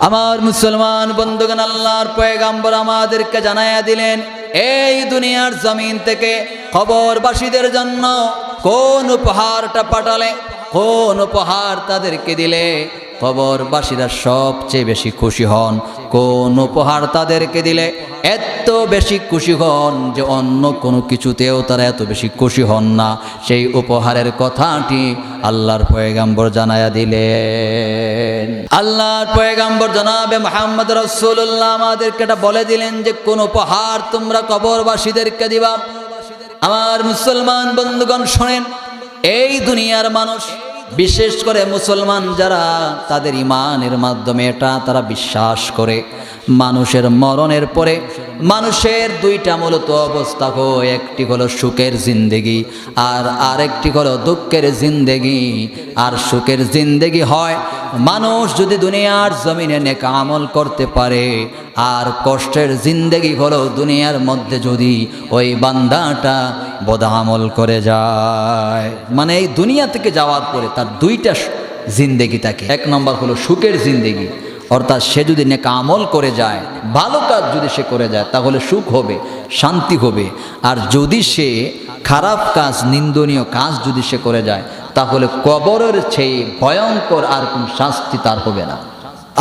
আমার মুসলমান বন্ধুগণ, আল্লাহর পয়গম্বর আমাদেরকে জানায়া দিলেন এই দুনিয়ার জমিন থেকে কবরবাসীদের জন্য কোন উপহারটা পাঠালে, কোন উপহার তাদেরকে দিলে কবরবাসীরা সবচেয়ে বেশি খুশি হন, কোন উপহার তাদেরকে দিলে এত বেশি খুশি হন যে অন্য কোনো কিছুতেও তারা এত বেশি খুশি হন না। সেই উপহারের কথাটি আল্লাহর পয়গম্বর জানায়া দিলেন। আল্লাহর পয়গম্বর জনাবে মুহাম্মদ রাসূলুল্লাহ আমাদেরকে এটা বলে দিলেন যে কোন উপহার তোমরা কবরবাসীদেরকে দিবা। আমার মুসলমান বন্ধুগণ শোনেন, এই দুনিয়ার মানুষ, বিশেষ করে মুসলমান যারা, তাদের ইমানের মাধ্যমে এটা তারা বিশ্বাস করে মানুষের মরণের পরে মানুষের দুইটা মূলত অবস্থা হয়, একটি হলো সুখের জিন্দেগি আর আরেকটি হলো দুঃখের জিন্দেগি। আর সুখের জিন্দেগি হয় মানুষ যদি দুনিয়ার জমিনে নেক আমল করতে পারে, আর কষ্টের জিন্দেগি হলো দুনিয়ার মধ্যে যদি ওই বান্দাটা বদআমল করে যায়। মানে এই দুনিয়া থেকে যাওয়ার পরে তার দুইটা জিন্দেগি থাকে। এক নম্বর হলো সুখের জিন্দেগি, অর্থাৎ সে যদি নেক আমল করে যায়, ভালো কাজ যদি সে করে যায় তাহলে সুখ হবে, শান্তি হবে। আর যদি সে খারাপ কাজ, নিন্দনীয় কাজ যদি সে করে যায় তাহলে কবরের চেয়ে ভয়ঙ্কর আর কোন শাস্তি তার হবে না।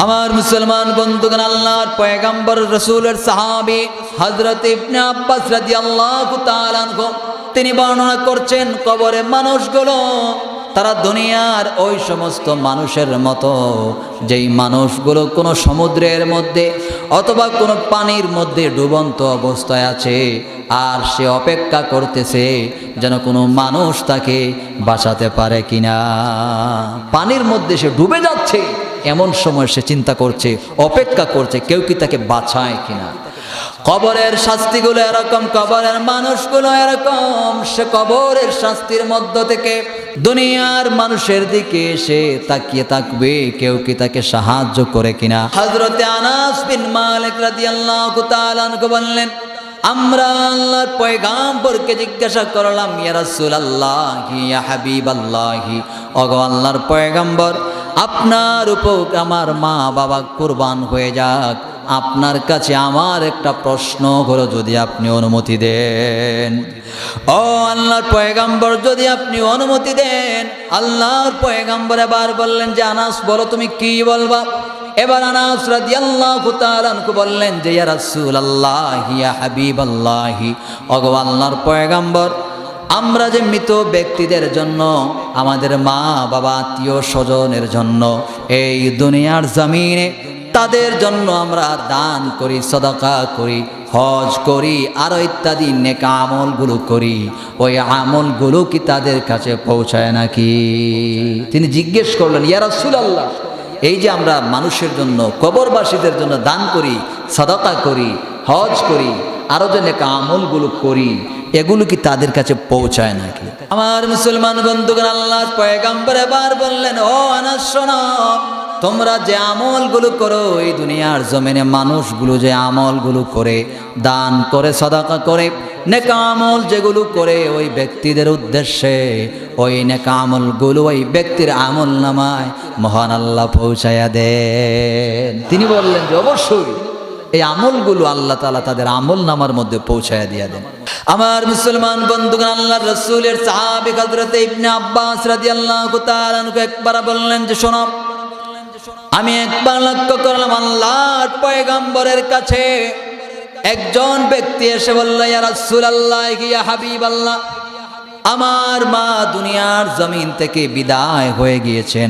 আমার মুসলমান বন্ধুগণ, আল্লাহর পয়গম্বর রাসূলের সাহাবী হযরত ইবনে আব্বাস রাদিয়াল্লাহু তাআলা আনহু তিনি বর্ণনা করছেন কবরে মানুষগুলো তারা দুনিয়ার ওই সমস্ত মানুষের মতো, যেই মানুষগুলো কোনো সমুদ্রের মধ্যে অথবা কোনো পানির মধ্যে ডুবন্ত অবস্থায় আছে, আর সে অপেক্ষা করতেছে যেন কোনো মানুষ তাকে বাঁচাতে পারে কিনা। পানির মধ্যে সে ডুবে যাচ্ছে, এমন সময় সে চিন্তা করছে, অপেক্ষা করছে কেউ কি তাকে বাঁচায় কিনা। কবরের শাস্তিগুলো এরকম, কবরের মানুষগুলো এরকম। সে কবরের শাস্তির মধ্য থেকে দুনিয়ার মানুষের দিকে সে তাকিয়ে থাকবে কেউ কি তাকে সাহায্য করে কিনা। হযরতে আনাস বিন মালিক রাদিয়াল্লাহু তাআলা আনহু বললেন, আমরা আল্লাহর পয়গম্বরকে জিজ্ঞাসা করলাম, ইয়া রাসূলুল্লাহ, ইয়া হাবিবাল্লাহ, ওগো আল্লাহর পয়গম্বর, আপনার উপর আমার মা বাবা কুরবান হয়ে যাক, আপনার কাছে আমার একটা প্রশ্ন হলো, যদি আপনি অনুমতি দেন। ও আল্লাহর পয়গম্বর, যদি আপনি অনুমতি দেন। আল্লাহর পয়গম্বর এবার বললেন যে আনাস, বলো তুমি কি বলবা। এবার আনাস রাদিয়াল্লাহু তাআলা আনহু বললেন যে ইয়া রাসূলুল্লাহ, ইয়া হাবিবাল্লাহ, ওগো আল্লাহর পয়গম্বর, আমরা যে মৃত ব্যক্তিদের জন্য, আমাদের মা বাবা আত্মীয় স্বজনের জন্য এই দুনিয়ার জমিনে তাদের জন্য আমরা দান করি, সাদাকা করি, হজ করি, আরো ইত্যাদি নেক আমলগুলো করি, ওই আমলগুলো কি তাদের কাছে পৌঁছায় নাকি? তিনি জিজ্ঞেস করলেন, ইয়া রাসূলুল্লাহ, এই যে আমরা মানুষের জন্য, কবরবাসীদের জন্য দান করি, সাদাকা করি, হজ করি, আরো যে নেক আমলগুলো করি, এগুলো কি তাদের কাছে পৌঁছায় নাকি? আমার মুসলমান বন্ধুগণ, আল্লাহর পয়গম্বর এবার বললেন, ও আনাস শোনো, তোমরা যে আমলগুলো করো এই দুনিয়ার জমিনে, মানুষগুলো যে আমলগুলো করে, দান করে, সাদাকা করে, নেক আমল যেগুলো করে ওই ব্যক্তিদের উদ্দেশ্যে, ওই নেক আমলগুলো ওই ব্যক্তির আমল নামায় মহান আল্লাহ পৌঁছায়া দেন। তিনি বললেন যে অবশ্যই এই আমলগুলো আল্লাহ তাআলা তাদের আমল নামার মধ্যে পৌঁছায়া দিয়ে দেন। আমার মুসলমান বন্ধুগণ, আল্লাহর রাসূলের সাহাবী হযরত ইবনে আব্বাস রাদিয়াল্লাহু তাআলা আনহু একবার বললেন যে শোনো, আমি একবার লক্ষ্য করলাম আল্লাহর পয়গম্বরের কাছে একজন ব্যক্তি এসে বলল, ইয়া রাসূলুল্লাহ, ইয়া হাবিবাল্লাহ, আমার মা দুনিয়ার জমিন থেকে বিদায় হয়ে গিয়েছেন,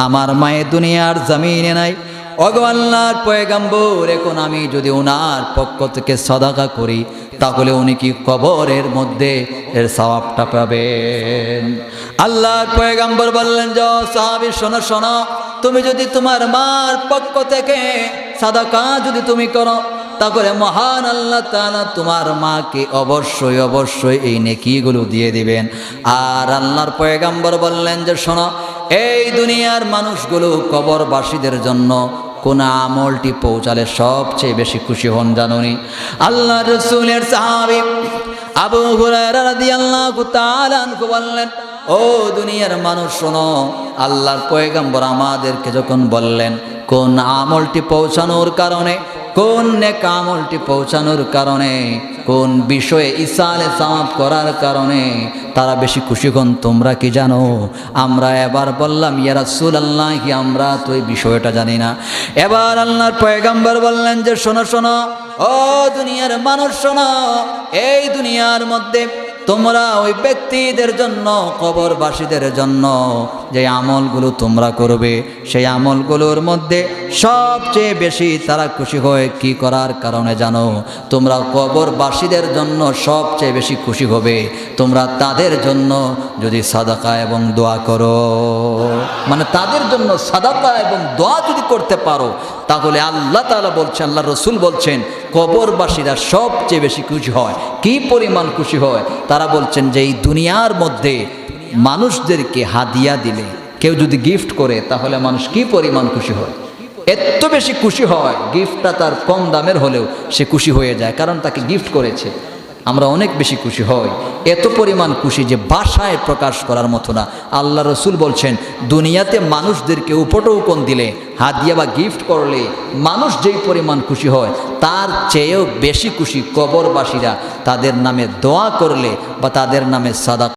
আমার মায়ের দুনিয়ার জমিনে নাই। ওগো আল্লাহর পয়গম্বর, এখন আমি যদি ওনার পক্ষ থেকে সাদাকা করি তাহলে উনি কি কবরের মধ্যে এর সওয়াবটা পাবেন? আল্লাহর পয়গম্বর বললেন যে সাহাবী, শোনো শোনো, তুমি যদি তোমার মার পক্ষ থেকে সাদাকা যদি তুমি করো তাহলে মহান আল্লাহ তাআলা তোমার মাকে অবশ্যই অবশ্যই এই নেকিগুলো দিয়ে দিবেন। আর আল্লাহর পয়গম্বর বললেন যে শোনো, এই দুনিয়ার মানুষগুলো কবরবাসীদের জন্য কোন আমলটি পৌঁছালে সবচেয়ে বেশি খুশি হন জানুনি? আল্লাহর রাসূলের সাহাবী আবু হুরায়রা রাদিয়াল্লাহু তাআলা আনহু বললেন, ও দুনিয়ার মানুষ শোনো, আল্লাহর পয়গম্বর আমাদেরকে যখন বললেন কোন আমলটি পৌঁছানোর কারণে, কোন নেক আমলটি পৌঁছানোর কারণে, কোন বিষয়ে ইসালে সাওয়াব করার কারণে তারা বেশি খুশি হন, তোমরা কি জানো? আমরা এবার বললাম ইয়া রাসূলুল্লাহ, আমরা তো এই বিষয়টা জানি না। এবার আল্লাহর পয়গম্বর বললেন যে শোনো শোনো, ও দুনিয়ার মানুষ শোনো, এই দুনিয়ার মধ্যে তোমরা ওই ব্যক্তিদের জন্য, কবরবাসীদের জন্য যে আমলগুলো তোমরা করবে, সেই আমলগুলোর মধ্যে সবচেয়ে বেশি তারা খুশি হয় কি করার কারণে জানো? তোমরা কবরবাসীদের জন্য সবচেয়ে বেশি খুশি হবে তোমরা তাদের জন্য যদি সাদাকা এবং দোয়া করো। মানে তাদের জন্য সাদাকা এবং দোয়া যদি করতে পারো, তাহলে আল্লাহ তাআলা বলছেন, আল্লাহ রসুল বলছেন, কবরবাসীরা সবচেয়ে বেশি খুশি হয়। কি পরিমাণ খুশি হয়? তারা বলছেন যে এই দুনিয়ার মধ্যে মানুষদেরকে হাদিয়া দিলে, কেউ যদি গিফট করে, তাহলে মানুষ কি পরিমাণ খুশি হয়? এত বেশি খুশি হয়, গিফটটা তার কম দামের হলেও সে খুশি হয়ে যায়, কারণ তাকে গিফট করেছে। আমরা অনেক বেশি খুশি হই, এত পরিমাণ খুশি যে ভাষায় প্রকাশ করার মতো না। আল্লাহ রসুল বলছেন, দুনিয়াতে মানুষদেরকে উপটৌকন দিলে, হাদিয়া বা গিফট করলে মানুষ যেই পরিমাণ খুশি হয়, তার চেয়েও বেশি খুশি কবরবাসীরা তাদের নামে দোয়া করলে বা তাদের নামে সাদাকা